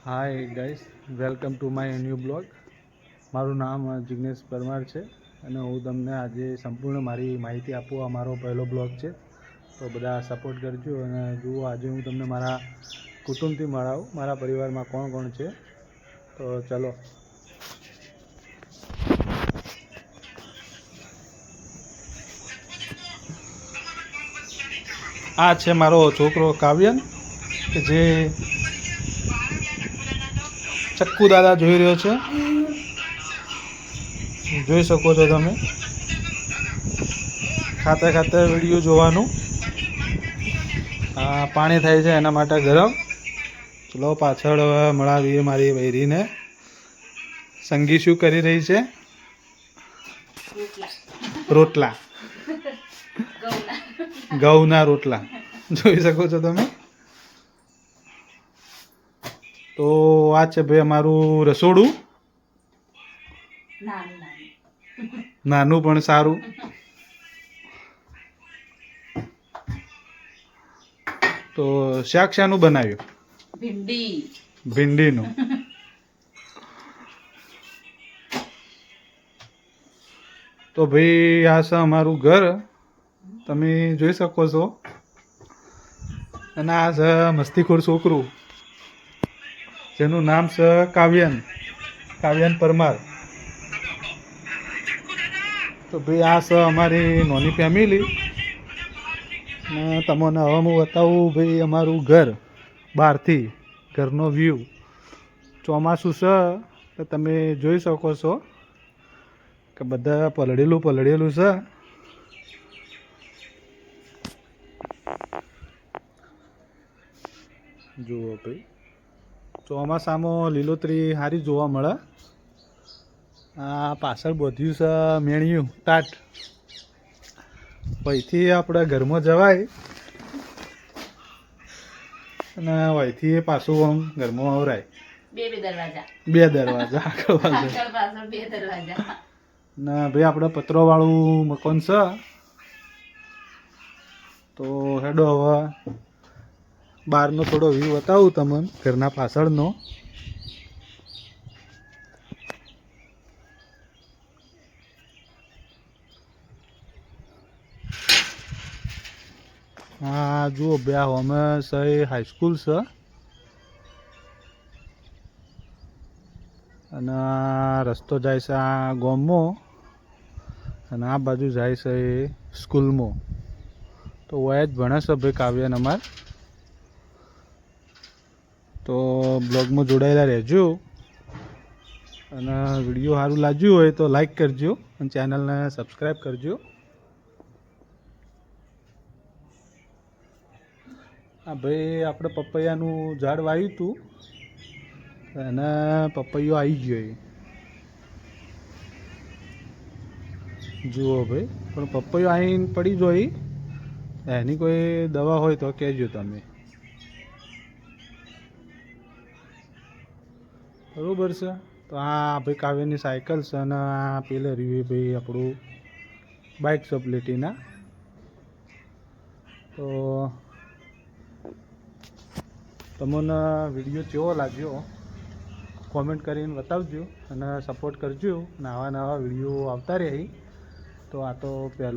Hi guys, welcome to my new blog. મારું નામ જિગ્નેશ પરમાર છે અને હું તમને આજે સંપૂર્ણ મારી માહિતી આપું. આ મારો પહેલો બ્લોગ છે, તો બધા સપોર્ટ કરજો. અને જુઓ, આજે હું તમને મારા કુટુંબથી મળાવું, મારા પરિવારમાં કોણ કોણ છે. તો ચલો. આ છે મારો છોકરો કાવ્યન, કે જે ચક્કુ દાદા જોઈ રહ્યો છે. જોઈ શકો છો તમે. ખાતા ખાતા વિડીયો જોવાનું. પાણી થાય છે એના માટે ગરમ. ચલો પાછળ મળાવીએ મારી વૈરીને. સંગી શું કરી રહી છે? રોટલા. ઘઉંના રોટલા જોઈ શકો છો તમે. તો આ છે ભાઈ અમારું રસોડું. નાનું પણ સારું. તો શાક શાનું બનાવ્યું? ભીંડીનું. તો ભાઈ આ છે અમારું ઘર, તમે જોઈ શકો છો. અને આ છે મસ્તીખોર છોકરું, જેનું નામ છે કાવ્યન પરમાર. તો ભાઈ આ છે અમારી નાની ફેમિલી. ને તમને હવે હું બતાવું ભાઈ અમારું ઘર બહારથી, ઘરનો વ્યૂ. ચોમાસું છે તો તમે જોઈ શકો છો કે બધા પલળેલું છે. જુઓ ભાઈ, ચોમાસામાં લીલોતરી સારી જોવા મળે. આ પાછળ બધું છે મેણિયું ટાટ. અહીંથી આપણે ઘરમાં જવાય અને અહીંથી પાછું આમ ઘરમાં આવરાય. બે દરવાજા આગળ પાછળ. ને ભાઈ આપણે પતરોવાળું મકાન છે. તો હેડો હવે બહારનો થોડો વ્યૂ બતાવું તમને, ઘરના પાછળનો. હા જુઓ બે અમે સહી હાઈસ્કૂલ છે અને આ રસ્તો જાય છે આ ગામમાં, અને આ બાજુ જાય છે એ સ્કૂલમાં. તો વય જ ભણે છે ભાઈ કાવ્યન અમાર. તો બ્લોગમાં જોડાયેલા રહેજો, અને વિડીયો સારું લાગ્યું હોય તો લાઈક કરજો અને ચેનલને સબસ્ક્રાઈબ કરજો. હા ભાઈ, આપણે પપૈયાનું ઝાડ વાવ્યું હતું અને પપૈયો આવી ગયો. જુઓ ભાઈ, પણ પપૈયો આવીને પડી જોઈ. એની કોઈ દવા હોય તો કહેજો તમે. બરોબર છે. તો આ ભાઈ કાવ્યની સાયકલ છે અને આ પેલે રહ્યું ભાઈ આપણું બાઇક છે પ્લેટીના. તો તમને વિડીયો કેવો લાગ્યો કોમેન્ટ કરીને બતાવજો અને સપોર્ટ કરજો. અને આવા નવા વિડીયો આવતા રહે. તો આ તો પહેલો